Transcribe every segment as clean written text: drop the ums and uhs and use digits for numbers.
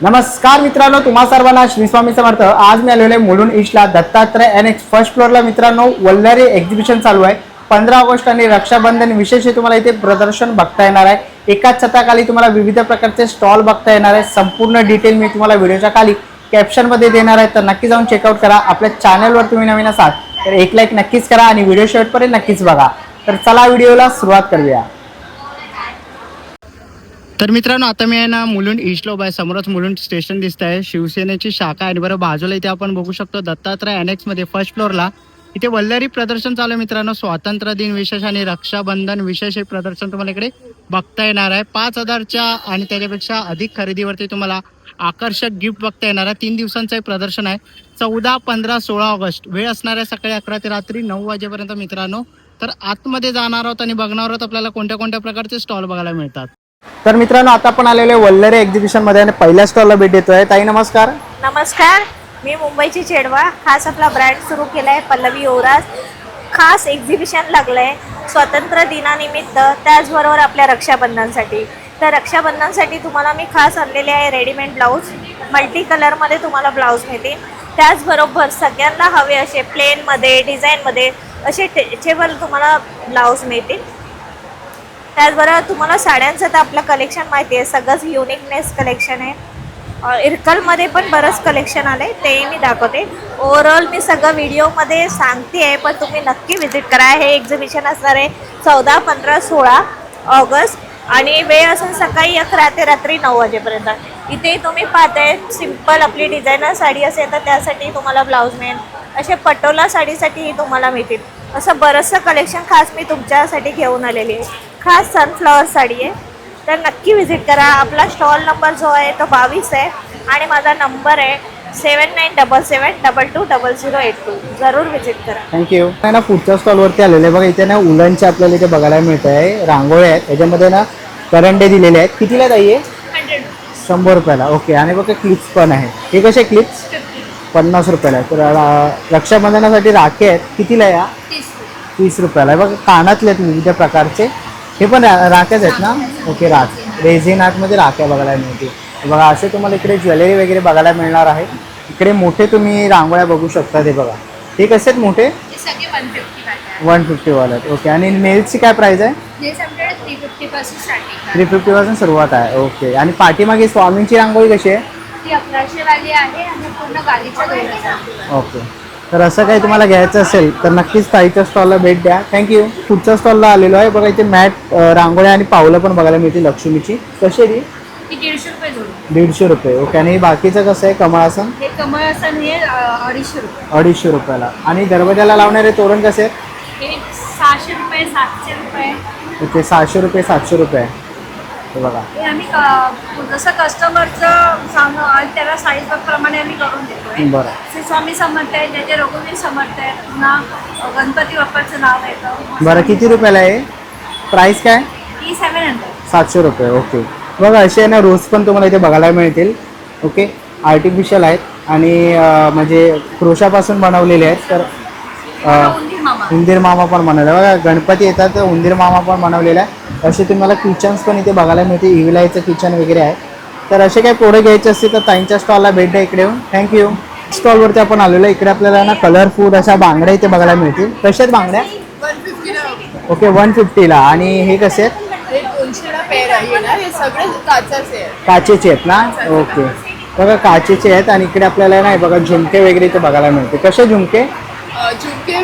नमस्कार मित्रांनो, तुम्हा सर्वांना श्री स्वामी समर्थ। आज मी आलेलो आहे मुलुंड ईस्टला दत्तात्रय NX फर्स्ट फ्लोअरला मित्रांनो वल्लरी एक्झिबिशन चालू आहे। 15 ऑगस्ट आणि रक्षाबंधन विशेष हे तुम्हाला इथे प्रदर्शन बघता येणार आहे। एकाच छताखाली तुम्हाला विविध प्रकारचे स्टॉल बघता येणार आहे। संपूर्ण डिटेल मी तुम्हाला व्हिडिओच्या खाली कॅप्शन मध्ये देणार आहे, तर नक्की जाऊन चेकआउट करा। आपल्या चॅनलवर तुम्ही नवीन असाल तर एक लाईक नक्कीच करा आणि व्हिडिओ शेवटपर्यंत नक्कीच बघा। तर चला व्हिडिओला सुरुवात करूया। तर मित्रांनो, आता मी आहे ना मुलुंड ईस्टला उभा आहे। समोरच मुलुंड स्टेशन दिसत आहे, शिवसेनेची शाखा आहे। बरं बाजूला इथे आपण बघू शकतो दत्तात्रय NX मध्ये फर्स्ट फ्लोअरला इथे वल्लरी प्रदर्शन चालू आहे मित्रांनो। स्वातंत्र्य दिन विशेष आणि रक्षाबंधन विशेष हे प्रदर्शन तुम्हाला इकडे बघता येणार आहे। 5,000च्या आणि त्याच्यापेक्षा अधिक खरेदीवरती तुम्हाला आकर्षक गिफ्ट बघता येणार आहे। 3 दिवसांचं हे प्रदर्शन आहे। 14, 15, 16 ऑगस्ट वेळ असणार आहे सकाळी 11 ते रात्री 9 वाजेपर्यंत मित्रांनो। तर आतमध्ये जाणार आहोत आणि बघणार आहोत आपल्याला कोणत्या कोणत्या प्रकारचे स्टॉल बघायला मिळतात। तर मित्रांनो, आता आपण आलेले वल्लरी एक्झिबिशन मध्ये आणि पहिल्या स्टॉलला भेट देतोय। ताई नमस्कार। नमस्कार, मी मुंबईची चेडवा। खास आपला ब्रँड सुरू केलाय पल्लवी ओरास। खास एक्झिबिशन लागलंय स्वातंत्र्य दिनानिमित्त, त्याचबरोबर आपल्या रक्षाबंधनसाठी। तर रक्षाबंधनसाठी तुम्हाला मी खास आणलेले आहे रेडीमेड ब्लाऊज। मल्टी कलरमध्ये तुम्हाला ब्लाऊज मिळतील। त्याचबरोबर सगळ्यांना हवे असे प्लेनमध्ये डिझाईनमध्ये असे टेचेबल तुम्हाला ब्लाऊज मिळतील। त्याचबरोबर तुम्हाला साड्यांचं तर आपलं कलेक्शन माहिती आहे, सगळंच युनिकनेस कलेक्शन आहे। इरकलमध्ये पण बरंच कलेक्शन आलं आहे, तेही मी दाखवते। ओव्हरऑल मी सगळं व्हिडिओमध्ये सांगते आहे, पण तुम्ही नक्की व्हिजिट करा। हे एक्झिबिशन असणार आहे 14, 15, 16 ऑगस्ट आणि वेळ असेल सकाळी 11 ते रात्री 9 वाजेपर्यंत। इथे तुम्ही पाहताय सिंपल आपली डिझायनर साडी असेल तर त्यासाठी तुम्हाला ब्लाऊज मिळेल, असे पटोला साडीसाठीही तुम्हाला मिळतील। असं बरंचसं कलेक्शन खास मी तुमच्यासाठी घेऊन आलेली आहे। खास सनफ्लॉवर साडी आहे, तर नक्की व्हिजिट करा। आपला स्टॉल नंबर जो आहे तो 22 आहे आणि माझा नंबर आहे 7977220082। जरूर व्हिजिट करा। थँक्यू। ना पुढच्या स्टॉलवरती आलेले बघा, इथे ना उलनचे आपल्याला इथे बघायला मिळत आहे। रांगोळी आहेत, याच्यामध्ये ना करंडे दिलेले आहेत। कितीला ताई आहे? 100 रुपयाला। ओके। आणि बघा क्लिप्स पण आहे। हे कसे क्लिप्स? 50 रुपयाला। तर रक्षाबंधनासाठी राखे आहेत, कितीला आहे? 30 रुपयाला। बघा कानातले आहेत विविध प्रकारचे, हे पण राख्याच आहेत ना? ओके। रेझिन आर्टमध्ये राख्या बघायला मिळतील। बघा असे तुम्हाला इकडे ज्वेलरी वगैरे बघायला मिळणार आहे। इकडे मोठे तुम्ही रांगोळ्या बघू शकता, ते बघा हे कसे आहेत मोठे? 150 वाले आहेत। ओके। आणि नेल्सची काय प्राइस आहे? 350 पासून स्टार्टिंग 350 पासून सुरुवात आहे। ओके। आणि पाठीमागे स्वामींची रांगोळी कशी आहे? ती 1100 वाली आहे आणि पूर्ण गालीचा दोन। ओके। तर असं काही तुम्हाला घ्यायचं असेल तर नक्कीच ताईच्या स्टॉलला भेट द्या। थँक्यू। पुढच्या स्टॉलला आलेलो आहे बघा, इथे मॅट रांगोळ्या आणि पावलं पण बघायला मिळतील लक्ष्मीची। कशी आहे ती? 150 रुपये जोडी। 150 रुपये। ओके। आणि बाकीचं कसं आहे कमळासन? हे कमळासन हे 250 रुपये। 250 रुपयाला। आणि दरवाजाला लावणारे तोरण कसे आहेत? हे 600 रुपये 700 रुपये। ओके। 600 रुपये 700 रुपये। हे बघा हे आम्ही जसं कस्टमरचं सांगू त्याला साईज प्रमाणे आम्ही करून देतोय। बरं। श्री स्वामी समर्थ आहे, ज्याचे रघुवीर समर्थ आहे, पुन्हा गणपती बाप्पाचं नाव येतं। बरं, किती रुपयाला आहे? प्राईस काय? ही 700। 700 रुपये। ओके। बघा असे ना रोज पण तुम्हाला इथे बघायला मिळतील। ओके। आर्टिफिशियल आहेत आणि म्हणजे क्रोशापासून बनवलेले आहेत। तर उंदीर मामा पण बनवले बघा, गणपती येतात तर उंदीर मामा पण बनवलेला आहे। असे तुम्हाला किचन्स पण इथे बघायला मिळते, इव्हिलायचं किचन वगैरे आहे। तर असे काही प्रोडक्ट घ्यायचे असतील तर ताईंच्या स्टॉलला भेट द्या इकडे येऊन। थँक्यू। स्टॉलवरती आपण आलेलो आहे, इकडे आपल्याला ना कलरफुल अशा बांगड्या इथे बघायला मिळतील। कशा आहेत बांगड्या? 150 ओके। 150ला। आणि हे कसे आहेत? 200ला पेर आहे ना, हे सगळे काचाचे आहे। काचेचे आहेत ना? ओके। बघा काचेचे आहेत आणि इकडे आपल्याला नाही बघा झुमके वगैरे इथे बघायला मिळते। कसे झुमके? झुमके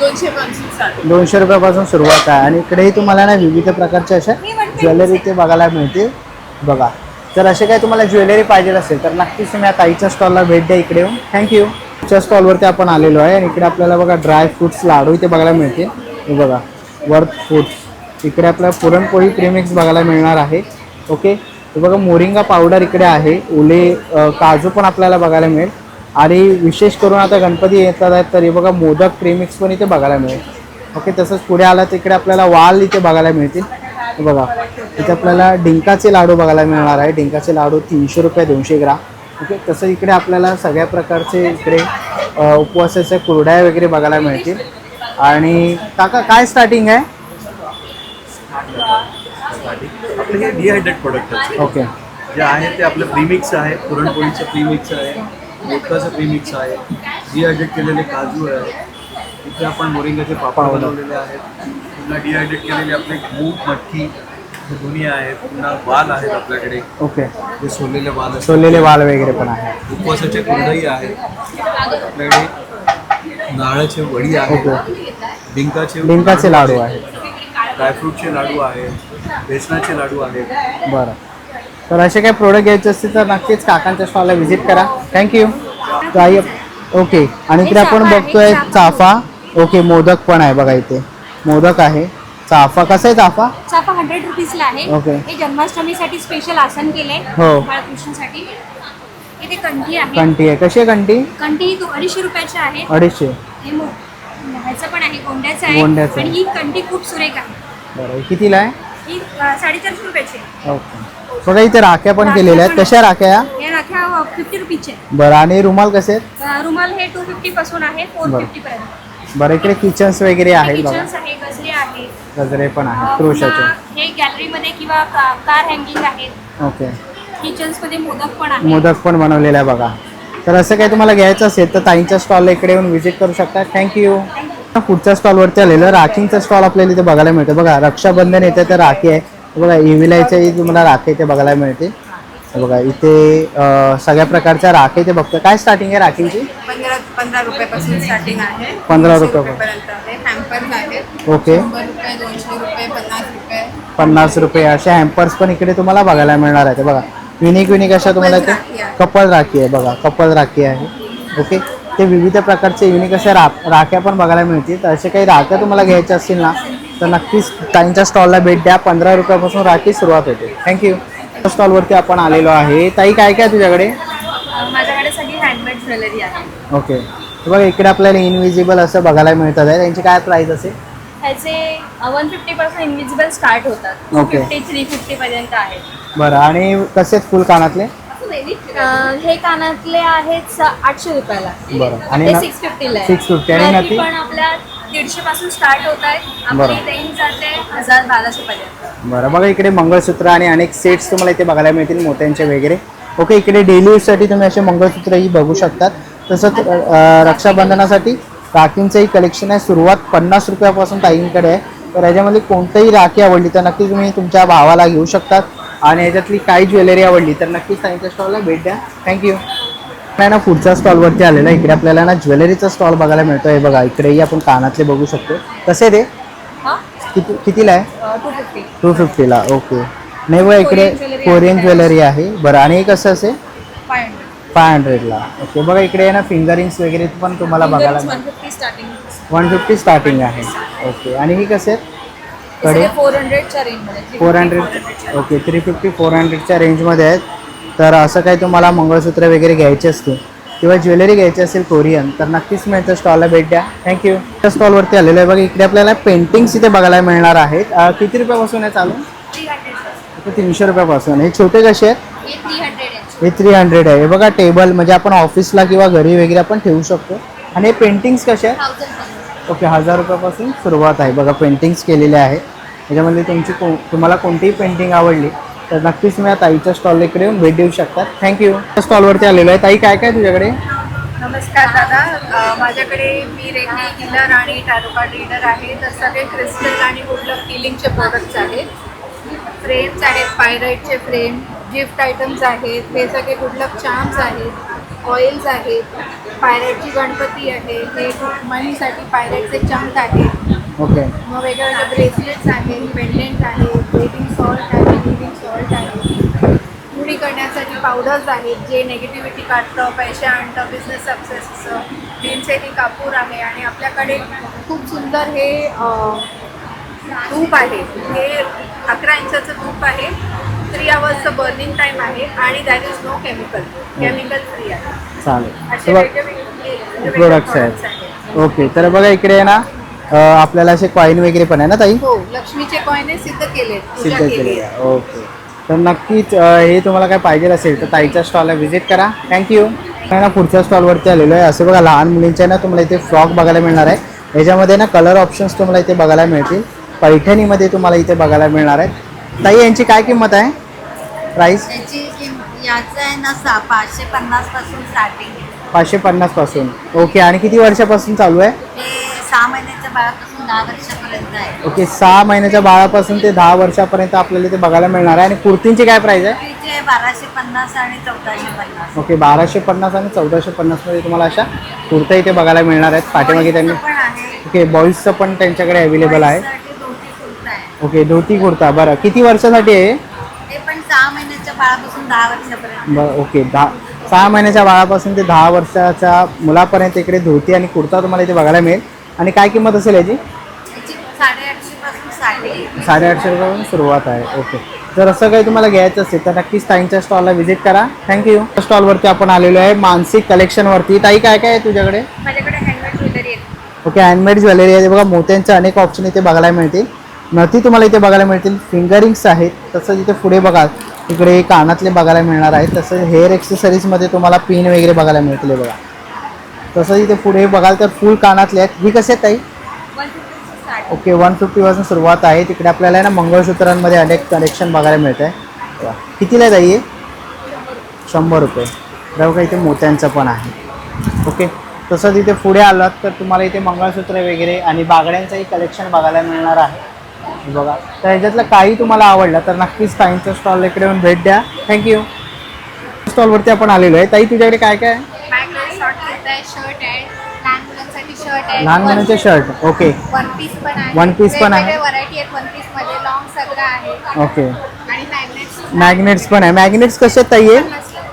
250 200 रुपयापासून सुरुवात आहे। आणि इकडेही तुम्हाला ना विविध प्रकारच्या अशा ज्वेलरी इथे बघायला मिळतील बघा। तर असे काही तुम्हाला ज्वेलरी पाहिजे असेल तर नक्कीच तुम्ही या ताईच्या स्टॉलला भेट द्या इकडे येऊन। थँक्यू। च्या स्टॉलवरती आपण आलेलो आहे आणि इकडे आपल्याला बघा ड्राय फ्रूट्स लाडू इथे बघायला मिळतील। हे बघा वर्थ फूड्स। इकडे आपल्याला पुरणपोळी प्रेमिक्स बघायला मिळणार आहे। ओके। हे बघा मोरिंगा पावडर इकडे आहे। ओले काजू पण आपल्याला बघायला मिळेल। आणि विशेष करून आता गणपती येतात आहेत तर हे बघा मोदक प्रेमिक्स पण इथे बघायला मिळेल। ओके। तसंच पुढे आला तर इकडे आपल्याला वाल इथे बघायला मिळतील। हे बघा इथे आपल्याला डिंकाचे लाडू बघायला मिळणार आहे। डिंकाचे लाडू 300 रुपये 200 ग्राम। ओके। तसं इकडे आपल्याला सगळ्या प्रकारचे इकडे उपवासाच्या कुरड्या वगैरे बघायला मिळतील। आणि काका काय स्टार्टिंग आहे? आपले हे डिहायड्रेट प्रोडक्ट आहेत. ओके। जे आहे ते आपलं प्रीमिक्स आहे, पुरणपोळीचं प्रीमिक्स आहे, मोदकाचं प्रीमिक्स आहे, डिहायड्रेट केलेले काजू आहे, इथे आपण मोरिंगाचे पापड बनवलेले आहेत, पुन्हा डिहायड्रेट केलेले आपले मूग मटकी हे दोन्ही आहेत, पुन्हा वाल आहेत आपल्याकडे, ओके. जे सोललेले वाल असतात, सोललेले वाल वगैरे पण आहे. उपवासाचे कुरडई आहेत आपल्याकडे, नारळाचे वडी आहेत, डिंकाचे लाडू आहेत. ड्रायफ्रूटचे लाडू आहेत, बेसनाचे लाडू आहेत. बरं, तर असे काही प्रोडक्ट घ्यायचे असतील तर नक्कीच काकांच्या स्टॉलला व्हिजिट करा. थँक्यू. ताई ओके. आणि इकडे आपण बघतोय चाफा. ओके, मोदक पण आहे बघा, इथे मोदक आहे. चाफा कसा आहे चाफा? चाफा 100 रुपीजला आहे. ओके. हे जन्माष्टमीसाठी स्पेशल आसन केलंय हो. बाळकृष्णासाठी. इथे कंठी आहे. कंठी आहे. कशी आहे कंठी? कंठी ही 250 रुपयाची आहे. 250. हे ह्याचं पण आहे, गोंड्याचं आहे. गोंड्याचं. आणि ही कंठी खूप सुरेख आहे. बरं, कितीला आहे? ही 450 रुपयाची आहे. ओके. बघा इथे राख्या पण केलेल्या आहेत. कशा राख्या या? हे राख्या 50 रुपीचे आहे. बरं, आणि रुमाल कसे आहेत? रुमाल हे 250 पासून आहे 450 पर्यंत. बरं, इकडे किचन्स वगैरे आहेत बघा. किचन्स आहे, गजरे आहे, गजरे पण आहेत पुन्हा क्रोशाचे. हे गॅलरीमध्ये किंवा कार हँगिंग आहेत. ओके. किचन्स मध्ये मोदक पण आहे. मोदक पण बनवलेला आहे बघा. तर असं काही तुम्हाला घ्यायचं असेल तर ताईंच्या स्टॉलला इकडे येऊन व्हिजिट करू शकता. थँक्यू. पुढच्या स्टॉलवरती आलेलं राखींचा स्टॉल आपल्याला इथे बघायला मिळतं बघा. रक्षाबंधन येते तर राखी आहे बघा. इव्हिलायच्याही तुम्हाला राखी इथे बघायला मिळते बघा. इथे सगळ्या प्रकारच्या राखी इथे बघतो. काय स्टार्टिंग आहे राखींची? 15 रुपयापासून स्टार्टिंग आहे. 15 100 रुपये. रुपयापर्यंत आहे. हॅम्पर्स आहेत. ओके. 100 रुपये, 200 रुपये, 50 रुपये. 50 रुपये असे हॅम्पर्स पण इकडे तुम्हाला बघायला मिळणार आहे बघा. युनिक अशा तुम्हाला इथे राखी आहे. कपल राखी आहे बघा. कपल राखी आहे. ओके. ते विविध प्रकारचे युनिक अशा राख्या पण बघायला मिळतील. तर असे काही राख्या तुम्हाला घ्यायच्या असतील ना तर नक्कीच ताईंच्या स्टॉलला भेट द्या. 15 रुपयापासून राखी सुरुवात होते. थँक्यू. स्टॉलवरती आपण आलेलो आहे. ताई काय काय तुझ्याकडे? माझ्याकडे सगळी हँडमेड ज्वेलरी आहे. ओके. तर बघा इकडे आपल्याला इनविजिबल असं बघायला मिळतात आहे. त्यांची काय प्राईस असेल? ह्याचे 150 पासून इनविजिबल स्टार्ट होतात. ओके. 250 350 पर्यंत आहेत. बरं, आणि कसे फुल कानातले? हे कानातले आहेत 800 रुपयाला. बरं, आणि ते 650 ला आहे. 650 आणि नथी नथी? पण आपल्या 150 पासून स्टार्ट होत आहे. बरं. आपली रेंज जाते 1000-1200 पर्यंत. बरं, बघा इकडे मंगळसूत्र आणि अनेक सेट्स तुम्हाला इथे बघायला मिळतील मोत्यांचे वगैरे. ओके. इकडे डेली यूजसाठी तुम्ही असे मंगळसूत्रही बघू शकतात. तसंच रक्षाबंधनासाठी राखींचंही कलेक्शन आहे. सुरुवात 50 रुपयापासून ताईंकडे आहे. तर याच्यामध्ये कोणतीही राखी आवडली तर नक्की तुम्ही तुमच्या भावाला घेऊ शकतात. आणि याच्यातली काही ज्वेलरी आवडली तर नक्कीच ताईंच्या स्टॉलला भेट द्या. थँक्यू. नाही ना, पुढच्या स्टॉलवरती आलेला इकडे आपल्याला ना ज्वेलरीचा स्टॉल बघायला मिळतो आहे बघा. इकडेही आपण कानातले बघू शकतो. कसे ते? कितीला आहे? 250. 250ला. ओके. नाही बघा इकडे कोरियन ज्वेलरी आहे. बरं, आणि हे कसं असेल? 500ला. ओके. बघा इकडे आहे ना फिंगरिंग्स वगैरे पण तुम्हाला बघायला 150 स्टार्टिंग. 150 स्टार्टिंग आहे. ओके. आणि ही कसे आहेत? कडे 400च्या रेंजमध्ये. 400. ओके. 350 400च्या रेंजमध्ये आहेत. तर असं काही तुम्हाला मंगळसूत्र वगैरे घ्यायचे असतील किंवा ज्वेलरी घ्यायची असेल कोरियन तर नक्कीच मी इथं स्टॉलला भेट द्या. थँक्यू. त्या स्टॉलवरती आलेलं आहे बघा. इकडे आपल्याला पेंटिंग्स इथे बघायला मिळणार आहेत. किती रुपयापासून आहे चालू? 300 रुपयापासून. हे छोटे कसे आहेत? हे 300 आहे. हे 300 आहे. हे बघा टेबल म्हणजे आपण ऑफिसला किंवा घरी वगैरे आपण ठेवू शकतो. आणि हे पेंटिंग्स कसे आहेत? 1000. ओके. 1000 रुपयापासून सुरुवात आहे बघा. पेंटिंग्स केलेले आहेत. त्याच्यामध्ये तुम्हाला कोणतीही पेंटिंग आवडली तर नक्कीच तुम्ही या ताईच्या स्टॉल इकडे येऊन भेट देऊ शकता. थँक्यू. स्टॉलवरती आलेलो आहे. ताई काय काय तुझ्याकडे? नमस्कार दादा. माझ्याकडे मी रेखी हिलर आणि टॅरो कार्ड रीडर आहे. तर सगळे क्रिस्टल आणि गुडलक हिलिंगचे प्रोडक्ट्स आहेत. फ्रेम्स आहेत, पायराईटचे फ्रेम, गिफ्ट आयटम्स आहेत. हे सगळे गुडलक चार्म्स आहेत, ऑइल्स आहेत, पायराईटची गणपती आहे. हे मनीसाठी पायराईटचे चंक आहेत. ओके. मग वेगवेगळे ब्रेसलेट्स आहेत, पेंडेंट आहेत, बेकिंग सॉल्ट आहे, लिव्हिंग सॉल्ट आहे. मुडी करण्यासाठी पावडर्स आहेत जे निगेटिव्हिटी काढतं, पैसे आणतं, बिझनेस सक्सेसचं. भीमसेनी कापूर आहे. आणि आपल्याकडे खूप सुंदर हे धूप आहे. हे 11 इंचाचं धूप आहे. 3 आवर्सचं बर्निंग टाईम आहे आणि that is no chemical free आहे. चालेल. असे तर वेगवेगळे प्रोडक्ट्स आहेत. ओके. तर बघा इकडे आहे ना आपल्याला असे कॉईन वगैरे पण आहे ना ताई? हो, लक्ष्मीचे कॉईन सिद्ध केले, सिद्ध केले. ओके. तर नक्कीच हे तुम्हाला काय पाहिजे असेल तर ताईच्या स्टॉलला व्हिजिट करा. थँक्यू. ना पुढच्या स्टॉलवरती आलेलो आहे. असे बघा लहान मुलींचे ना तुम्हाला इथे फ्रॉक बघायला मिळणार आहे. याच्यामध्ये ना कलर ऑप्शन्स तुम्हाला इथे बघायला मिळतील. पैठणीमध्ये तुम्हाला इथे बघायला मिळणार आहेत. ताई यांची काय किंमत आहे? प्राईस? याची किंमत याचं आहे ना 550 पासून स्टार्टिंग आहे. 550 पासून. ओके, आणि किती वर्षापासून चालू आहे? हे 6 महिन्याच्या बाळापासून 10 वर्षापर्यंत आहे. ओके, 6 महिन्याच्या बाळापासून ते 10 वर्षापर्यंत आपल्याला ते बघायला मिळणार आहे. आणि कुर्तींची काय प्राइस आहे? तिचे 1250 आणि 1450. ओके, 1250 आणि 1450 मध्ये तुम्हाला अशा कुर्ता इथे बघायला मिळणार आहेत. पाठीमागे त्यांनी पण आहे. ओके, बॉईजचं पण त्यांच्याकडे अवेलेबल आहे. साठी धोती कुर्ता आहे. ओके, धोती कुर्ता. बरं, किती वर्षासाठी आहे? हे पण 6 महिन्याच्या बाळापासून 10 वर्षापर्यंत. बरं, ओके, 6 महिन्याच्या बाळापासून ते 10 वर्षाच्या मुलापर्यंत इकडे धोती आणि कुर्ता तुम्हाला इथे बघायला मिळेल. आणि काय किंमत असेल याची? याची 850 पासून साडी. 850 रुपयापासून सुरुवात आहे. ओके, जर असं काही तुम्हाला घ्यायचं असेल तर नक्कीच ताईंच्या स्टॉलला व्हिजिट करा. थँक्यू. स्टॉलवरती आपण आलेलो आहे मानसिक कलेक्शनवरती. ताई, काय काय आहे तुझ्याकडे? माझ्याकडे हँडमेड ज्वेलरी आहे. ओके, हँडमेड ज्वेलरी आहे. बघा, मोत्यांचे अनेक ऑप्शन इथे बघायला मिळतील. नथी तुम्हाला इथे बघायला मिळतील. फिंगरिंग्स आहेत. तसंच इथे पुढे बघा, इकडे कानातले बघायला मिळणार आहेत. तसंच हेअर एक्सेसरीजमध्ये तुम्हाला पिन वगैरे बघायला मिळतील. हे बघा, तसंच इथे पुढे बघाल तर फुल कानातले आहेत. ही कसे आहेत ताई? 150 स्टार्ट. ओके, 150 पासून सुरुवात आहे. तिकडे आपल्याला आहे ना मंगळसूत्रांमध्ये अनेक कलेक्शन बघायला मिळत आहे. कितीला आहे ताई? 100 रुपये. बघा, इथे मोत्यांचं पण आहे. ओके, तसंच इथे पुढे आलात तर तुम्हाला इथे मंगळसूत्र वगैरे आणि बागड्यांचंही कलेक्शन बघायला मिळणार आहे. बघा, तर ह्याच्यातलं काही तुम्हाला आवडलं तर नक्कीच ताईंच्या स्टॉल इकडे येऊन भेट द्या. थँक्यू. स्टॉलवरती आपण आलेलो आहे. ताई, तुझ्याकडे काय काय आहे? माझ्याकडे शॉर्ट कुर्ता आहे, शर्ट आहे, लहान मुलांसाठी शर्ट आहे. लहान मुलांचे शर्ट. ओके, वन पीस पण आहे. One piece पण आहे. वेगवेगळे व्हरायटी आहेत वन पीस मध्ये. लॉंग सगळं आहे. ओके. आणि मॅग्नेट्स. मॅग्नेट्स पण आहे. मॅग्नेट्स कसे आहेत ताई?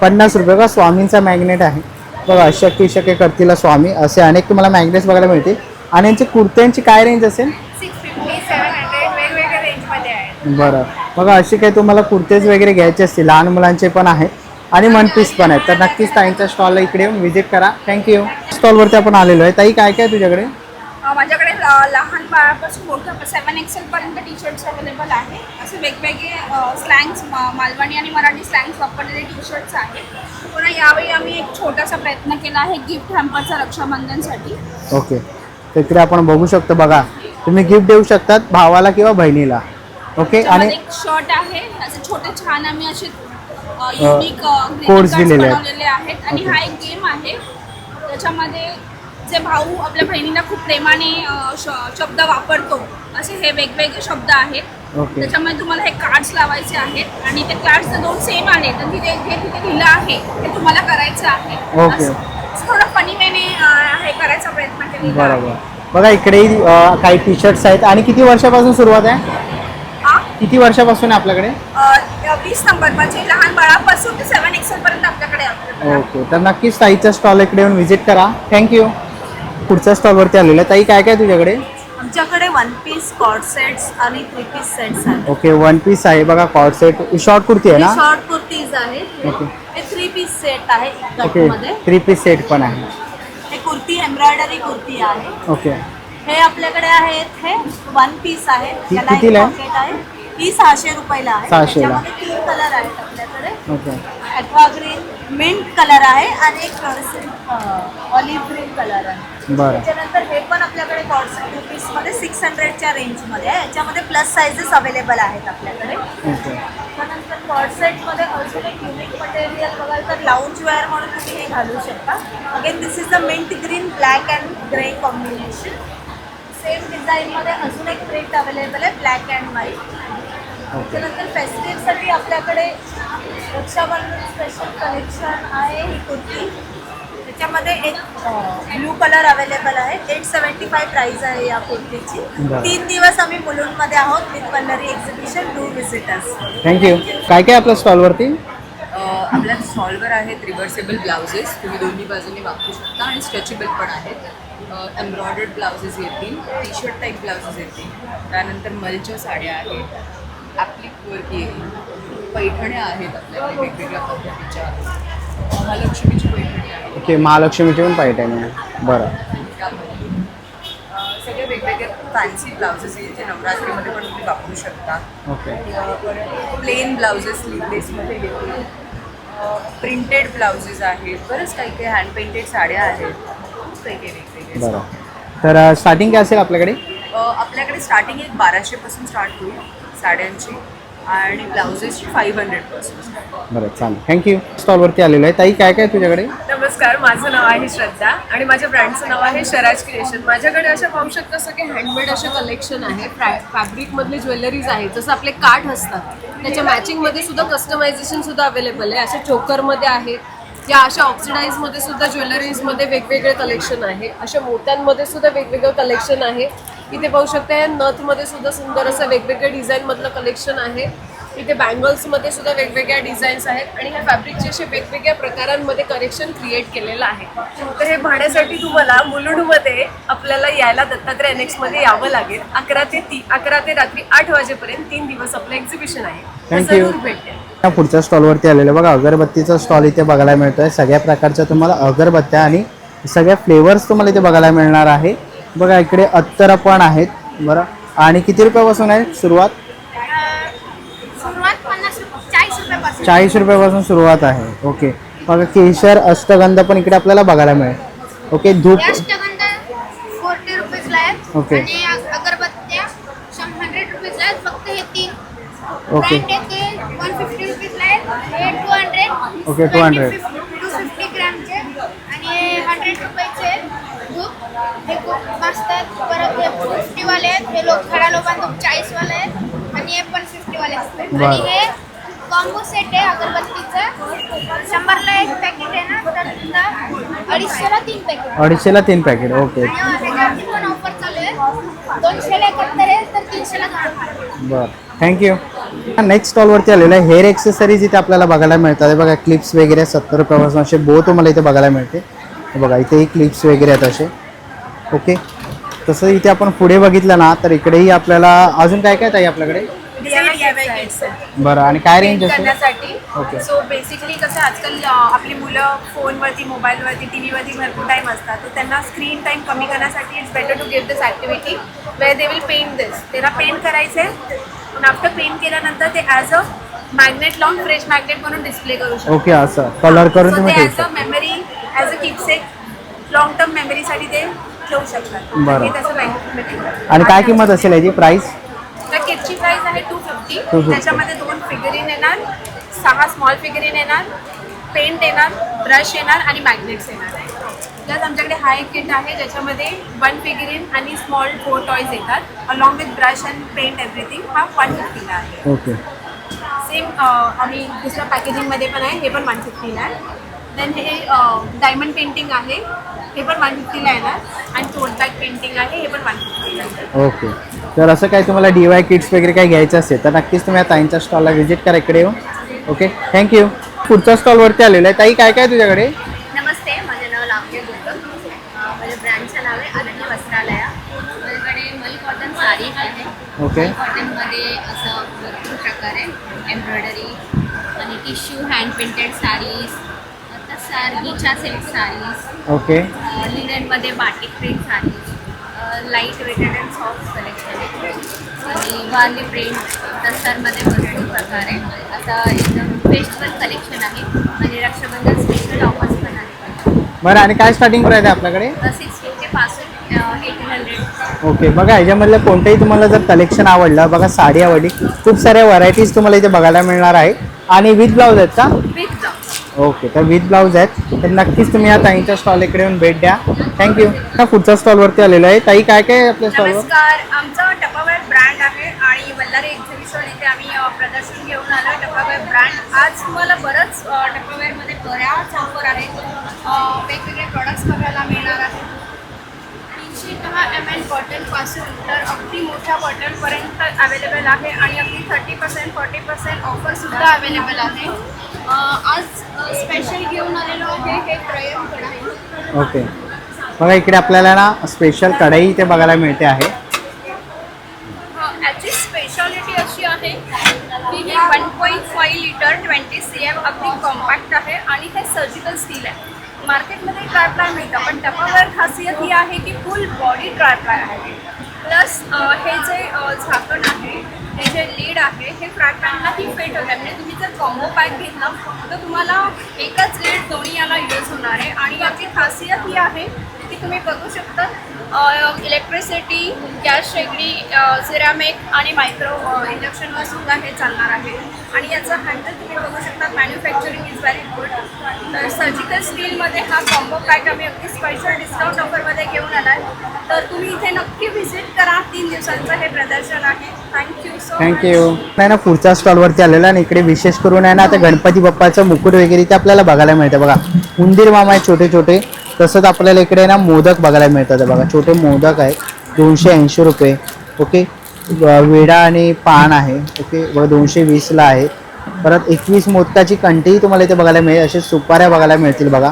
50 रुपये का? स्वामींचा मॅग्नेट आहे. बघा, शक्य करतील स्वामी असे अनेक तुम्हाला मॅग्नेट्स बघायला मिळतील. आणि यांची कुर्त्यांची काय रेंज असेल? 650, 700 वेगवेगळ्या रेंजमध्ये आहे. बरं, बघा, असे काही तुम्हाला कुर्तेज वगैरे घ्यायचे असतील लहान मुलांचे पण आहेत आणि वन पीस पण आहेत तर नक्कीच ताईंच्या स्टॉलला इकडे येऊन व्हिजिट करा. थँक्यू. स्टॉलवरती आपण आलेलो आहे. ताई, काय काय तुझ्याकडे? माझ्याकडे लहान बाळापासून मोठं 7XL पर्यंत टी शर्ट्स अवेलेबल आहे. असे वेगवेगळे स्लँग्स, मालवणी आणि मराठी स्लँग्स वापरलेले टी शर्ट्स आहेत. पुन्हा यावेळी आम्ही एक छोटासा प्रयत्न केला आहे गिफ्ट हॅम्परचा रक्षाबंधनसाठी. ओके, तर इकडे आपण बघू शकतो. बघा, तुम्ही गिफ्ट देऊ शकतात भावाला किंवा बहिणीला. ओके, आणि एक शर्ट आहे. असे छोटे छान आम्ही असे युनिक codes दिलेले आहेत. बनवलेले आहेत. आणि हा एक गेम आहे त्याच्यामध्ये जे भाऊ आपल्या बहिणीला खूप प्रेमाने शब्द वापरतो असे हे वेगवेगळे शब्द आहेत. ओके, त्याच्यामध्ये तुम्हाला हे कार्ड्स लावायचे आहेत आणि ते कार्ड्स 2 सेम आहेत आणि तिथे जे तिथे लिहिलं आहे ते तुम्हाला करायचं आहे. ओके. असं थोडं फनी वेने हे करायचा प्रयत्न केलेला आहे. बरोबर. बघा, इकडेही काही टी शर्ट्स आहेत. आणि किती वर्षापासून सुरुवात आहे? हा? किती वर्षापासून आहे आपल्याकडे? 20 नंबर म्हणजे लहान बाळापासून ते 7XL पर्यंत आपल्याकडे available आहे. ओके, तर नक्कीच ताईच्या स्टॉल इकडे येऊन व्हिजिट करा. थँक्यू. पुढच्या स्टॉलवरती आलेलं आहे. ताई, काय काय तुझ्याकडे? आमच्याकडे वन पीस, कॉर्ड सेट्स आणि 3 पीस सेट्स आहेत. ओके, वन पीस आहे. बघा, कॉर्ड सेट, शॉर्ट कुर्ती आहे ना? शॉर्ट कुर्तीज आहेत. ओके. हे 3 पीस सेट आहे ओके, कटमध्ये. 3 पीस सेट पण आहे. हे कुर्ती एम्ब्रॉयडरी कुर्ती आहे. ओके, हे आपल्याकडे आहेत. हे 1 पीस आहे. ही त्याला एक कितीला आहे? पॉकेट आहे. ही 600 रुपयाला आहे. 600 ला. त्याच्यामध्ये 3 कलर आहेत आपल्याकडे. Okay, aqua green, mint colour आहे आणि एक ऑलिव्ह ग्रीन कलर आहे. बरं. त्याच्यानंतर हे पण आपल्याकडे कॉर्ड पीसमध्ये 600च्या रेंजमध्ये आहे. याच्यामध्ये प्लस साईजेस अवेलेबल आहेत आपल्याकडे. ओके, त्यानंतर कॉर्ड सेटमध्ये अजून एक युनिक मटेरियल बघाल तर लाऊंज वेअर म्हणून तुम्ही हे घालू शकता. Again this is the mint green black and grey combination. Same डिझाईनमध्ये अजून एक प्रिंट अवेलेबल आहे ब्लॅक अँड व्हाईट. त्यानंतर फेस्टिवसाठी आपल्याकडे रक्षाबंधन स्पेशल कलेक्शन आहे. ही कुर्ती त्याच्यामध्ये एक ब्लू कलर अवेलेबल आहे. 875 प्राइस आहे या कुर्तीची. बरं. 3 दिवस आम्ही मुलुंडमध्ये आहोत with Pallari exhibition. Do visitors. Thank you. काय काय आपल्या स्टॉलवरती? आपल्या स्टॉलवर आहेत रिव्हर्सेबल ब्लाउजेस, तुम्ही दोन्ही बाजूने वापरू शकता आणि स्ट्रेचेबल पण आहेत. एम्ब्रॉयडर्ड ब्लाउजेस येतील, टी शर्ट टाईप ब्लाउजेस येतील, त्यानंतर मलच्या साड्या आहेत, ॲप्लिक वर्क येईल, पैठण्या आहेत आपल्याकडे वेगवेगळ्या पद्धतीच्या, महालक्ष्मीची पैठणी आहे. ओके, महालक्ष्मीची पण पैठणी आहे. बरं. त्यामध्ये सगळे वेगवेगळे फॅन्सी ब्लाउजेस आहेत जे नवरात्रीमध्ये पण तुम्ही वापरू शकता. ओके, प्लेन ब्लाउजेस स्लीवलेसमध्ये येतील, प्रिंटेड ब्लाउजेस आहेत, बरंच काही काही हँड पेंटेड साड्या आहेत, काही काही वेगवेगळे. बरं. तर स्टार्टिंग काय असेल आपल्याकडे? आपल्याकडे स्टार्टिंग एक 1200 पासून स्टार्ट होईल साड्यांची. आणि ब्लाउजेसची 500%. बरं चालेल, थँक्यू. स्टॉलवरती आलेलो आहे. ताई काय काय तुझ्याकडे? नमस्कार, माझं नाव आहे श्रद्धा आणि माझ्या ब्रँडचं नाव आहे शराज क्रिएशन. माझ्याकडे असं पाहू शकता सगळे हँडमेड असे कलेक्शन आहे. फॅब्रिकमधले ज्वेलरीज आहेत, जसं आपले काठ असतात त्याच्या मॅचिंगमध्ये सुद्धा कस्टमायझेशन सुद्धा अवेलेबल आहे. असे चोकरमध्ये आहेत, या अशा ऑक्सिडाईजमध्ये सुद्धा ज्वेलरीजमध्ये वेगवेगळे कलेक्शन आहे. अशा मोत्यांमध्ये सुद्धा वेगवेगळं कलेक्शन आहे. इथे पाहू शकता या नथमध्ये सुद्धा सुंदर असं वेगवेगळ्या डिझाईनमधलं कलेक्शन आहे. इथे बँगल्समध्ये सुद्धा वेगवेगळ्या डिझाईन्स आहेत आणि ह्या फॅब्रिकचे असे वेगवेगळ्या प्रकारांमध्ये कलेक्शन क्रिएट केलेलं आहे. तर हे पाहण्यासाठी तुम्हाला मुलुंडमध्ये आपल्याला यायला दत्तात्रय एनेक्समध्ये यावं लागेल. 11 ते रात्री 8 वाजेपर्यंत 3 दिवस आपलं एक्झिबिशन आहे. तर थँक्यू. जरूर भेट द्या. पुढच्या स्टॉलवरती आलेलं बघा, अगरबत्तीचा स्टॉल इथे बघायला मिळतोय. सगळ्या प्रकारच्या तुम्हाला अगरबत्त्या आणि सगळ्या फ्लेवर्स तुम्हाला इथे बघायला मिळणार आहे. बघा इकडे अत्तर पण आहेत. बरं, आणि किती रुपयापासून आहे सुरुवात? सुरुवात 40 रुपयापासून. 40 रुपयापासून सुरुवात आहे. ओके, बघा केशर अष्टगंध पण इकडे आपल्याला बघायला मिळेल. ओके, धूप अष्टगंध 40 रुपीजला आहेत. ओके. आणि अगरबत्त्या 100 रुपीजला आहेत. फक्त हे 3 ओके. ब्रँड आहेत ते 150 रुपीजला आहेत. हे 200. ओके, 200. 250 ग्रॅमचे आणि हे 100 रुपयाचे धूप. हे खूप मस्त आहेत. परत हे 50 वाले आहेत. हे खडा लोबांधूप 40 वाले आहेत आणि हे पण 50 वाले आहेत. बरं. आणि हे कॉम्बो सेट आहे अगरबत्तीचं. 100ला एक पॅकेट आहे ना, तर तुला 250ला 3 पॅकेट. 250ला 3 पॅकेट. ओके, आणि त्याच्यावरती पण ऑफर चालू आहे. 200ला 71 आहे तर 300ला 2. बरं, थँक्यू. नेक्स्ट स्टॉलवरती आलेलं आहे. हेअर एक्सेसरीज इथे आपल्याला बघायला मिळतात. हे बघा क्लिप्स वगैरे 70 रुपयापासून असे बो तुम्हाला इथे बघायला मिळते. हे बघा इथेही क्लिप्स वगैरे आहेत असे. ओके, तसं इथे आपण पुढे बघितलं ना तर इकडेही आपल्याला अजून काय काय आहे आपल्याकडे? DIY किट्स आहेत. बरं, आणि काय रेंज पेंट असेल? करण्यासाठी. ओके. सो बेसिकली कसं आजकाल आपली मुलं फोनवरती, मोबाईलवरती, टीव्हीवरती भरपूर टाइम असतात. तर त्यांना स्क्रीन टाइम कमी करण्यासाठी it's better to give this activity where they will paint this. त्यांना पेंट करायचं आहे. आफ्टर पेंट केल्यानंतर ते ॲज अ मॅग्नेट लावून फ्रेश मॅग्नेट म्हणून डिस्प्ले करू शकतो. ओके, असं कलर करून So तुम्ही ते ठेवू ॲज अ शकता. Memory, as a keepsake, long term मेमरीसाठी ते ठेवू शकतात. बरं. हे त्याचं बेनिफिट. आणि काय किंमत असेल याची प्राइस? त्या किटची प्राइस आहे 250. 250. त्याच्यामध्ये 2 फिगरीन येणार, 6 स्मॉल फिगरीन येणार, पेंट येणार, ब्रश येणार आणि मॅग्नेट्स येणार आहे. प्लस आमच्याकडे हा एक किट आहे ज्याच्यामध्ये 1 फिगरीन आणि स्मॉल 4 टॉयज येतात along with brush and paint everything. हा 150ला आहे. ओके, सेम आम्ही दुसऱ्या पॅकेजिंगमध्ये पण आहे. हे पण 150ला आहे. देन हे डायमंड पेंटिंग आहे. हे पण 150ला येणार. आणि टोट बॅग पेंटिंग आहे. हे पण 150ला आहे. ओके. तर असं काही तुम्हाला DIY किट्स वगैरे काही घ्यायचं असेल तर नक्कीच तुम्ही या ताईंच्या स्टॉलला व्हिजिट करा इकडे येऊन. Okay, thank you. पुढच्या स्टॉलवरती आलेलं आहे. ताई काय काय तुझ्याकडे? नमस्ते, माझं नाव लावण्य गुप्ता. माझ्या ब्रँडचं नाव आहे अनन्य वस्त्रालया. माझ्याकडे मल कॉटन साडी आहे. ओके. कॉटनमध्ये असं भरपूर प्रकार आहे. एम्ब्रॉयडरी आणि टिश्यू हँड पेंटेड साडीज, तसं गिचा सिल्क साडीज, ओके. लिनेनमध्ये batik print saris, light weighted and soft collection आहे. आणि वारली प्रिंट तसरमध्ये भरपूर प्रकार आहे. आता एकदम फेस्टिवल कलेक्शन आहे आणि रक्षाबंधन स्पेशल ऑफर्स पण आहे. बरं, आणि काय स्टार्टिंग प्राईस आहे आपल्याकडे? 650 पासून 1800. ओके, बघा ह्याच्यामधलं कोणतंही तुम्हाला जर कलेक्शन आवडलं, बघा साडी आवडली, खूप साऱ्या व्हरायटीज तुम्हाला इथे बघायला मिळणार आहे. आणि विथ ब्लाऊज आहेत का? With blouse. ओके, तर विथ ब्लाऊज आहेत. तर नक्कीच तुम्ही या ताईंच्या स्टॉल इकडे येऊन भेट द्या. थँक्यू. पुढच्या स्टॉलवरती आलेलो आहे. ताई काय काय आहे आपल्या स्टॉलवर? नमस्कार, आमचा टपावेअर ब्रँड आहे आणि वल्लारी एक्झिबिशन इथे आम्ही प्रदर्शन घेऊन आलो. टपावेअर ब्रँड आज तुम्हाला बरंच टपावेअरमध्ये बऱ्याच ऑफर आहेत. वेगवेगळे प्रॉडक्ट्स बघायला मिळणार आहेत. 310 ml बॉटलपासून तर अगदी मोठ्या बॉटलपर्यंत अवेलेबल आहे आणि अगदी 30% 40% ऑफरसुद्धा अवेलेबल आहे. आज स्पेशल घेऊन आलेलो आहे हे त्रयम कढाई. ओके, बघा इकडे आपल्याला ना स्पेशल कढई इथे बघायला मिळते आहे. याची स्पेशालिटी अशी आहे की ही 1.5 लिटर 20 cm अगदी कॉम्पॅक्ट आहे आणि हे सर्जिकल स्टील आहे. मार्केटमध्ये ट्रायप्लाय मिळतं पण टपावेअर खासियत ही आहे की फुल बॉडी ट्रायप्लाय आहे. प्लस हे जे झाकण आहे, हे जे लीड आहे, हे ट्रायप्लायला ही फिट होतं. म्हणजे तुम्ही जर कॉम्बो पॅक घेतला तर तुम्हाला एकच लीड दोन्ही याला यूज होणार आहे. आणि याची खासियत ही आहे की तुम्ही बघू शकता इलेक्ट्रिसिटी, गॅस शेगडी, सिरामिक आणि मायक्रो इंडक्शनवर सुद्धा हे चालणार आहे. आणि याचं हँडल तुम्ही बघू शकता, मॅन्युफॅक्चरिंग इज व्हेरी गुड. तर सर्जिकल स्टीलमध्ये हा कॉम्बो पॅक आम्ही अगदी स्पेशल डिस्काउंट ऑफरमध्ये घेऊन आला आहे. तर तुम्ही इथे नक्की व्हिजिट करा. 3 दिवसांचं हे प्रदर्शन आहे. Thank you so thank you. नाही ना, पुढच्या स्टॉलवरती आलेला आणि इकडे विशेष करून आहे ना आता गणपती बाप्पाचं मुकुट वगैरे ते आपल्याला बघायला मिळतं बघा. उंदीर मामा आहे छोटे छोटे. तसंच आपल्याला इकडे ना मोदक बघायला मिळतात बघा. छोटे मोदक आहेत 280 रुपये. ओके. वेडा आणि पान आहे. ओके बघा 220ला आहे. परत 21 मोदकाची कंठी तुम्हाला इथे बघायला मिळेल. असे सुपाऱ्या बघायला मिळतील बघा.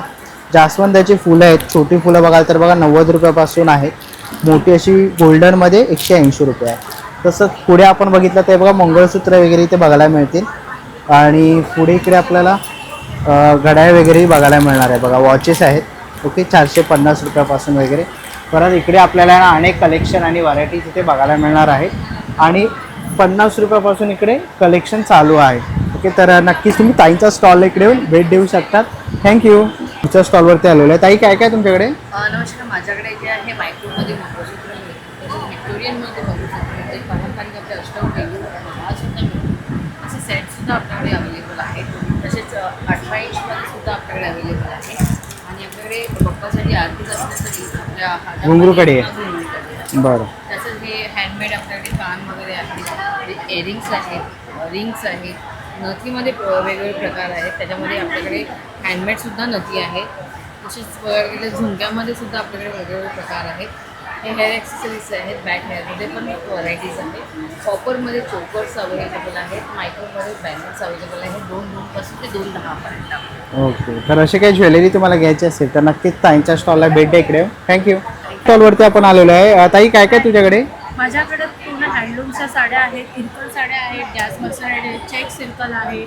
जास्वंदाची फुलं आहेत. छोटी फुलं बघाल तर बघा 90 रुपयापासून आहेत. मोठी अशी गोल्डनमध्ये 180 रुपये आहे. तसंच पुढे आपण बघितलं ते बघा मंगळसूत्र वगैरे इथे बघायला मिळतील. आणि पुढे इकडे आपल्याला घड्याळ वगैरेही बघायला मिळणार आहे बघा. वॉचेस आहेत. ओके 450 रुपयापासून वगैरे. परत इकडे आपल्याला अनेक कलेक्शन आणि व्हरायटीज इथे बघायला मिळणार आहेत. आणि 50 रुपयापासून इकडे कलेक्शन चालू आहे. ओके तर नक्कीच तुम्ही ताईंचा स्टॉल इकडे येऊन भेट देऊ शकतात. थँक्यू. तुमच्या स्टॉलवरती आलेलो आहे. ताई काय काय तुमच्याकडे? नमस्कार. माझ्याकडे जे आहे मायक्रोमध्ये मंगळसूत्र मिळते, तसेच व्हिक्टोरियनमध्ये मंगळसूत्र मिळते, पारंपरिक आपले अष्टविनायक सुद्धा मिळते. असे सेटसुद्धा आपल्याकडे अवेलेबल आहेत. तसेच 18 इंचमध्ये सुद्धा आपल्याकडे अवेलेबल आहे. आणि आपल्याकडे बाप्पासाठी आरती असण्यासाठी आपल्या हातामध्ये घुंगरूकडे घुंगरूकडे. बरं. तसंच हे हँडमेड आपल्याकडे कान वगैरे आहेत, एअरिंग्स आहेत, रिंग्स आहेत. नथीमध्ये वेगवेगळे प्रकार आहेत. त्याच्यामध्ये आपल्याकडे हँडमेडसुद्धा नथी आहेत. तसेच वेगवेगळ्या झुमक्यामध्ये सुद्धा आपल्याकडे वेगवेगळे प्रकार आहेत. हे हेअर ॲक्सेसरीज आहेत. बॅक हेअरमध्ये पण व्हरायटीज आहेत. कॉपरमध्ये चोकर्स अवेलेबल आहेत. मायक्रोमध्ये बँगल्स अवेलेबल आहेत. 2 ते 2.10 पर्यंत. ओके तर असे काही ज्वेलरी तुम्हाला घ्यायची असेल तर नक्कीच ताईंच्या स्टॉलला भेट द्या इकडे. थँक्यू. स्टॉलवरती आपण आलेलो आहे. ताई काय काय तुझ्याकडे? माझ्याकडे पूर्ण हँडलूमच्या साड्या आहेत, इरकल साड्या आहेत, गॅस मसाला आहे, चेक सिल्कल आहे,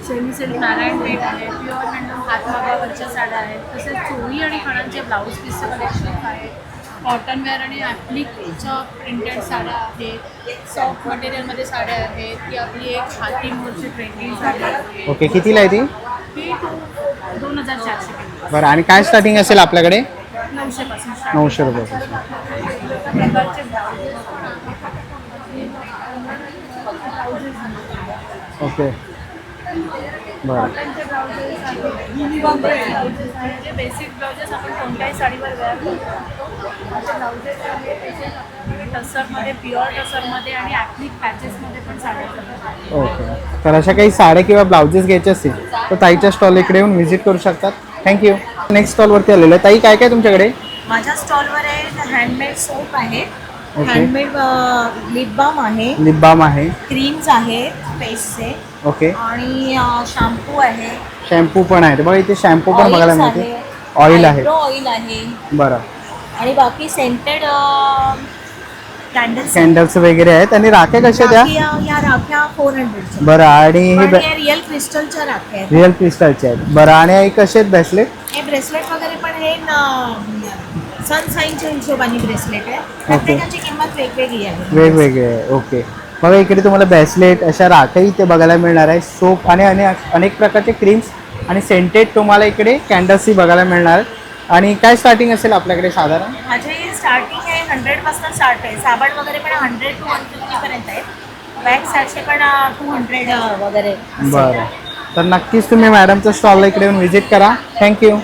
सेमी सिल्क नारायण पेठ आहे, प्युअर हँडलूम हातमागावरच्या साड्या आहेत. तसेच चोळी आणि खणांचे ब्लाऊज पीसचं कलेक्शन आहे. कॉटनवेअर आणि ॲप्लिकच्या प्रिंटेड साड्या आहेत. सॉफ्ट मटेरियलमध्ये साड्या आहेत. ती आपली एक हाती मोरची प्रिंटिंग साडी आहे. ओके कितीला आहे ती? ही 2400 बरं. आणि काय स्टार्टिंग असेल आपल्याकडे? 900 पासून 900 रुपयापासून. प्रकारचे ब्लाऊज. ओके बरं. कॉटनचे ब्लाउजेस आहेत, युनिफॉर्म ब्लाउजेस आहेत, जे बेसिक ब्लाउजेस आपण कोणत्याही साडीवर वेअर करू शकतो. असे ब्लाउजेस आहेत. तसेच आपल्याकडे टसरमध्ये, प्युअर टसरमध्ये आणि ॲप्लिक पॅचेसमध्ये पण साड्या आहेत. ओके तर अशा काही साड्या किंवा ब्लाउजेस घ्यायचे असतील तर ताईच्या स्टॉल इकडे येऊन व्हिजिट करू शकतात. थँक्यू. नेक्स्ट स्टॉलवरती आलेलो आहे. ताई काय काय तुमच्याकडे? माझ्या स्टॉलवर आहे हँडमेड सोप आहे, ओके. हँडमेड लिप बाम आहे, लिप बाम आहे. क्रीम्स आहेत फेसचे ओके. आणि शॅम्पू आहे, शॅम्पू पण आहे. बघा इथे शॅम्पू पण बघायला ऑइल्स मिळते. आहे, ऑइल आहे. आयब्रो ऑइल आहे बरं. आणि बाकी सेंटेड कॅन्डल्स कॅन्डल्स वगैरे आहेत. आणि राख्या कशा त्या? या राख्या 400 बरं. आणि हे रिअल क्रिस्टलच्या राख्या आहेत. रिअल क्रिस्टलचे आहेत. बरं. आणि हे कसे आहेत ब्रेसलेट? हे ब्रेसलेट वगैरे पण हे सनसाईनच्या हिशोबाने ब्रेसलेट आहे. प्रत्येकाची किंमत वेगवेगळी आहे. वेगवेगळे आहे. ओके. बघा इकडे तुम्हाला ब्रेसलेट अशा राख्याही इथे बघायला मिळणार आहे. सोप आणि अनेक प्रकारचे क्रीम्स आणि सेंटेड तुम्हाला इकडे कॅन्डल्सही बघायला मिळणार आहेत. आणि काय स्टार्टिंग असेल आपल्याकडे साधारण? माझे स्टार्टिंग आहे 100 पासून स्टार्ट आहे. साबण वगैरे पण 100 to 150 पर्यंत आहेत. वॅक्स साडशे पण 200 वगैरे असेल. बरं. तर नक्कीच तुम्ही मॅडमच्या स्टॉलला इकडे येऊन व्हिजिट करा. थँक्यू.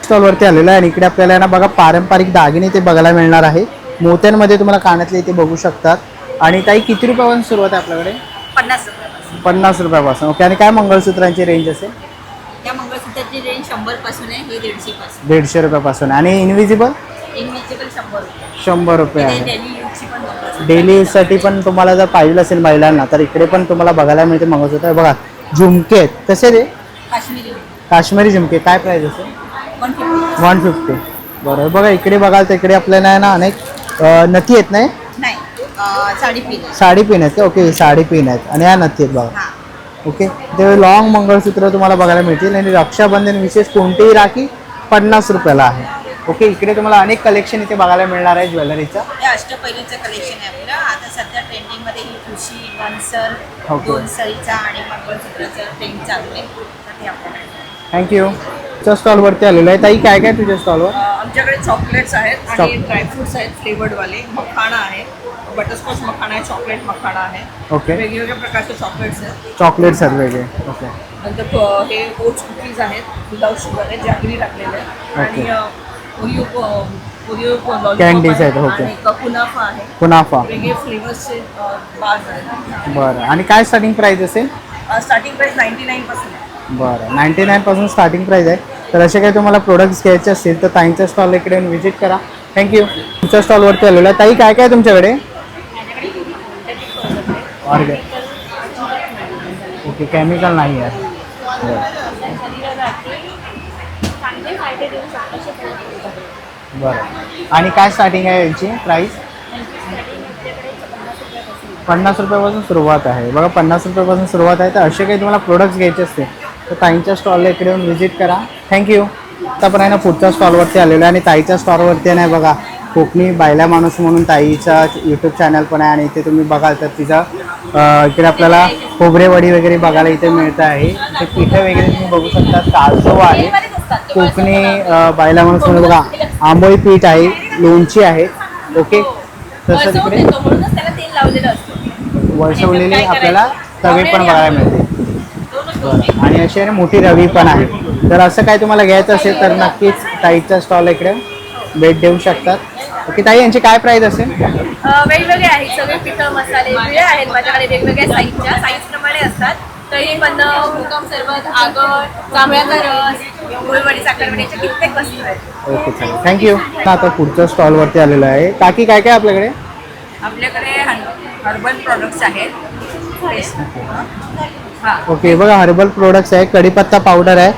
स्टॉलवरती आलेलं आहे आणि इकडे आपल्याला ना बघा पारंपरिक दागिने ते बघायला मिळणार आहे. मोत्यांमध्ये तुम्हाला कानातले इथे बघू शकतात. आणि ताई किती रुपयापासून सुरुवात आहे आपल्याकडे? 50 रुपयापासून. 50 रुपयापासून. ओके. आणि काय मंगळसूत्रांची रेंज असेल? त्या मंगळसूत्राची रेंज 100 पासून आहे. हे 150 पासून. 150 रुपयापासून. आणि इनविजिबल? इनविजिबल 100 रुपये. 100 रुपये आहे. डेली यूजची पण मंगळसूत्र. डेली यूजसाठी पण तुम्हाला जर पाहिजे असेल महिलांना तर इकडे पण तुम्हाला बघायला मिळते मंगळसूत्र. बघा झुमके आहेत. कसे ते? काश्मीरी काश्मीरी झुमके. काय प्राईस असेल? 150. 150. बरं. बघा इकडे बघाल तर इकडे आपल्याला आहे ना अनेक नथी आहेत नाही? नाही साडी पिन. साडी पिन आहेत का? ओके. साडी पिन आहेत आणि ह्या नथी आहेत बघा. ओके. ते लॉंग मंगळसूत्र तुम्हाला बघायला मिळतील. आणि रक्षाबंधन विशेष कोणतीही राखी 50 रुपयाला आहे. ओके. इकडे तुम्हाला अनेक कलेक्शन इथे बघायला मिळणार आहे ज्वेलरीचं. हे अष्टपैलूचं कलेक्शन आहे आपलं. आता सध्या ट्रेंडिंगमध्ये ही ठुशी, वनसर, ओके. 2 सळीचा आणि मंगळसूत्राचं ट्रेंड चालू आहे. तर ते आपल्याकडे थँक्यू. च्या स्टॉलवरती आलेलो आहे. ताई काय काय तुझ्या स्टॉलवर? आमच्याकडे चॉकलेट्स आहेत आणि ड्रायफ्रुट्स आहेत फ्लेवर्डवाले, मखाणा आहे, बटरस्कॉच मखाणा आहे, चॉकलेट मखाणा आहे, ओके, वेगवेगळ्या प्रकारचे चॉकलेट्स आहेत. चॉकलेट्स आहेत वेगळे. ओके, नंतर हे ओट्स कुकीज आहेत विदाउट शुगर आहेत, जॅगरी टाकलेले आहेत आणि ओरिओ Candies आहेत, ओके. आणि कुनाफा आहे, कुनाफा. वेगळे फ्लेवर्सचे बार्स आहेत. बरं, आणि काय स्टार्टिंग प्राइस असेल? स्टार्टिंग प्राइस 99 पासून आहे. बरं, 99 पासून स्टार्टिंग प्राइस आहे. तर असे काही तुम्हाला प्रोडक्ट्स घ्यायचे असतील तर ताईंच्या स्टॉल इकडे येऊन व्हिजिट करा. थँक्यू. तुमच्या स्टॉलवरती आलेलो आहे. ताई काय काय तुमच्याकडे? ओके, केमिकल नाही आहे. बरं, आणि काय स्टार्टिंग आहे यांची प्राईस? 50 रुपयापासून सुरुवात आहे. बघा, 50 रुपयापासून सुरुवात आहे. तर असे काही तुम्हाला प्रोडक्ट्स घ्यायचे असतील तर ताईंच्या स्टॉलला इकडे येऊन व्हिजिट करा. थँक्यू. आता पण आहे ना पुढच्या स्टॉलवरती आलेलो आहे आणि ताईच्या स्टॉलवरती नाही बघा कोकणी बायला माणूस म्हणून ताईचा यूट्यूब चॅनल पण आहे आणि इथे तुम्ही बघाल तर तिचा इकडे आपल्याला खोबरेवडी वगैरे बघायला इथे मिळतं आहे. ते पिठं वगैरे तुम्ही बघू शकता. काजवा आहे, कोकणी बायला माणूस म्हणून बघा आंबोळी पीठ आहे, लोणची आहे. ओके, तसं तिकडे वळसवलेली आपल्याला तवे पण बघायला मिळते. बरं, आणि अशी आहे मोठी रवी पण आहे. तर असं काय तुम्हाला घ्यायचं असेल तर नक्कीच ताईच्या स्टॉल इकडे भेट देऊ शकतात. ओके ताई, यांची काय प्राईस असेल? वेगवेगळे आहेत सगळे पिठं मसाले वेगळे आहेत माझ्याकडे, वेगवेगळ्या साईजप्रमाणे असतात. तरी पण मुकाम सरबत, आगळ, जांभळ्याचा रस, गुळवडी, साखरवडीचे कित्येक वस्तू आहेत. ओके, चालेल, थँक्यू. आता पुढच्या स्टॉलवरती आलेलो आहे. काकी काय काय आपल्याकडे? आपल्याकडे हर्बल प्रोडक्ट्स आहेत. हां, ओके, बघा हर्बल प्रोडक्ट्स आहे. कढीपत्ता पावडर आहे,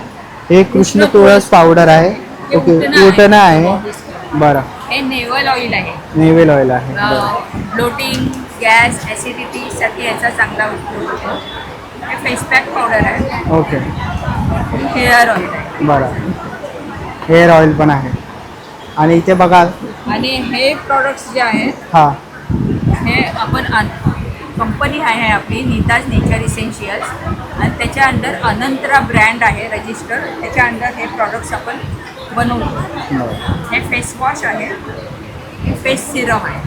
हे कृष्ण तुळस पावडर आहे. ओके, उटणा आहे. बरं, हे नेवल ऑइल आहे. नेव्हेल ऑइल आहे. बरं, ब्लोटिंग, गॅस, ॲसिडिटीसाठी याचा चांगला उपयोग होतो. हे फेस पॅक पावडर आहे. ओके, हेअर ऑइल आहे. बरं, हेअर ऑइल पण आहे. आणि इथे बघाल आणि हे प्रोडक्ट्स जे आहेत हां, हे आपण कंपनी आहे आपली नीताज नेचर इसेन्शियल्स आणि त्याच्या अंडर अनंतरा ब्रँड आहे रजिस्टर, त्याच्या अंडर हे प्रोडक्ट्स आपण बनवतो. हे फेस वॉश आहे, हे फेस सिरम आहे,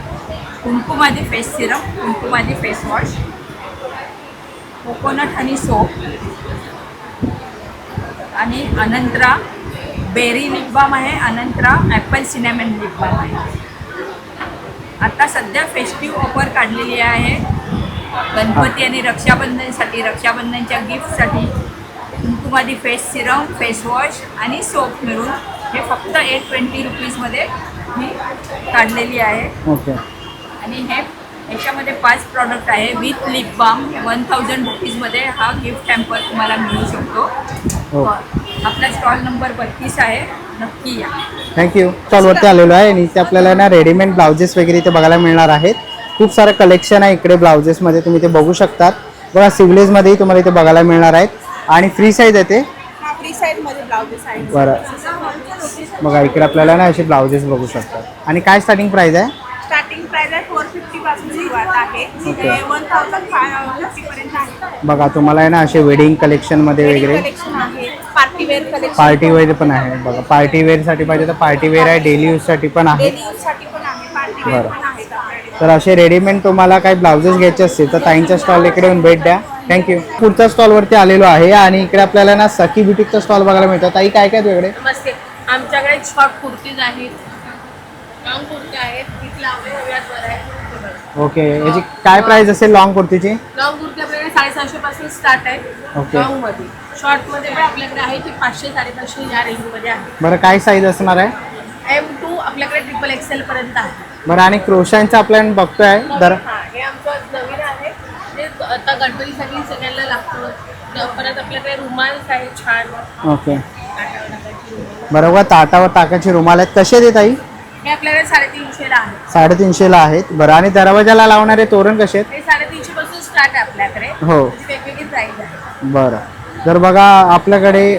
Kumkumadi face serum, Kumkumadi face wash, coconut honey soap आणि अनंतरा बेरी लिप बाम आहे, Anantara apple cinnamon lip balm आहे. आता सध्या फेस्टिव्ह ऑफर काढलेली आहे गणपती आणि रक्षाबंधनसाठी, रक्षाबंधनच्या गिफ्टसाठी Kumkumadi face serum, face wash आणि सोप मिळून हे फक्त 820 रुपीजमध्ये मी काढलेली आहे. ओके, आणि हे याच्यामध्ये 5 प्रॉडक्ट आहे विथ लिप बाम. 1000 रुपीजमध्ये हा गिफ्ट हॅम्पर तुम्हाला मिळू शकतो. हो. आपला स्टॉल नंबर 32 आहे, नक्की या. थँक्यू. स्टॉलवरती आलेलो आहे आणि इथे आपल्याला ना रेडीमेड ब्लाउजेस वगैरे इथे बघायला मिळणार आहेत. खूप सारं कलेक्शन आहे इकडे ब्लाउजेसमध्ये, तुम्ही ते बघू शकतात. बघा सिवलेजमध्येही तुम्हाला इथे बघायला मिळणार आहेत आणि फ्री साईज आहे ते. फ्री साईजमध्ये ब्लाउजेस आहेत. बरं, बघा इकडे आपल्याला ना असे ब्लाउजेस बघू शकतात. आणि काय स्टार्टिंग प्राईस आहे? स्टार्टिंग प्राइस आहे 450 पासून सुरुवात आहे. ओके. 1550 पर्यंत आहे. बघा तुम्हाला आहे ना असे वेडिंग कलेक्शनमध्ये वगैरे कलेक्शन आहे, party wear collection, party wear पण आहे. बघा पार्टी वेअरसाठी पाहिजे तर पार्टी वेअर आहे, डेली यूजसाठी पण आहे. डेली यूजसाठी पण आहे, पार्टी वेअर बरं. पण आहेत आपल्याकडे. तर असे रेडीमेड तुम्हाला काही ब्लाउजेस घ्यायचे असतील तर ताईंच्या स्टॉल इकडे येऊन भेट द्या. थँक्यू. पुढच्या स्टॉलवरती आलेलो आहे आणि इकडे आपल्याला ना सखी ब्युटीकचा स्टॉल बघायला मिळतो. ताई काय काय तुझ्याकडे? नमस्ते, आमच्याकडे शॉर्ट कुर्तीज आहेत, लॉंग कुर्ती आहेत, तिथला हव्यात आहे. ओके, याची काय प्राइस असेल लॉंग कुर्तीची? लॉंग कुर्ती आपल्याकडे 650 पासून स्टार्ट आहे. ओके. लॉंग मध्ये, शॉर्ट मध्ये पण आपल्याकडे आहे की 500 550 या रेंजमध्ये आहे. बरं, काय साईज असणार आहे? M2 आपल्याकडे XXL पर्यंत आहे. बरं, आणि क्रोशांचं आपण बघतोय दर. हा, हे आमचं नवीन आहे, ते आता गणपतीसाठी सगळ्यांना लागतं. परत आपल्याकडे रुमाल्स आहे छान. ओके, बरोबर, ताटावर टाकायची रुमाल आहेत. कसे देत ताई? हे आपल्याकडे 350ला आहे. 350ला आहेत. बरं, आणि दरवाजाला लावणारे तोरण कसे आहेत? हे 350 पासून स्टार्ट आहे आपल्याकडे. हो. त्याची वेगवेगळी प्राइस आहे. बरं, तर बघा आपल्याकडे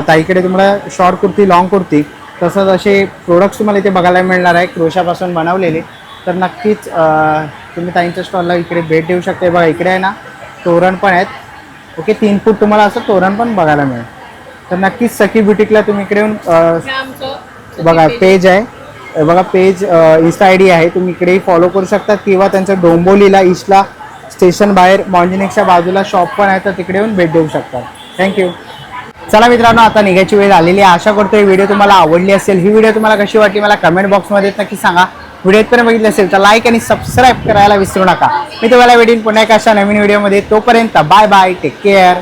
ताईकडे तुम्हाला शॉर्ट कुर्ती, लॉंग कुर्ती तसंच असे प्रोडक्ट्स तुम्हाला इथे बघायला मिळणार आहे क्रोशापासून बनवलेले. तर नक्कीच तुम्ही ताईंच्या स्टॉलला इकडे भेट देऊ शकता. बघा इकडे आहे ना तोरण पण आहेत. ओके, 3 फूट तुम्हाला असं तोरण पण बघायला मिळेल. तर नक्कीच सखी बुटीकला तुम्ही इकडे येऊन हे आमचं बघा पेज आहे, बघा पेज इन्स्टा आय डी आहे, तुम्ही इकडेही फॉलो करू शकता किंवा त्यांचं डोंबोलीला ईस्टला स्टेशन बाहेर मॉन्जिनिक्सच्या बाजूला शॉप पण आहे, तर तिकडे येऊन भेट देऊ शकता. थँक्यू. चला मित्रांनो, आता निघायची वेळ आलेली आहे. आशा करतो ही व्हिडिओ तुम्हाला आवडली असेल. ही व्हिडिओ तुम्हाला कशी वाटली मला कमेंट बॉक्समध्ये नक्की सांगा. व्हिडिओ इथपर्यंत बघितली असेल तर लाईक आणि सबस्क्राईब करायला विसरू नका. मी तुम्हाला भेटेन पुन्हा एका अशा नवीन व्हिडिओमध्ये. तोपर्यंत बाय बाय, टेक केअर.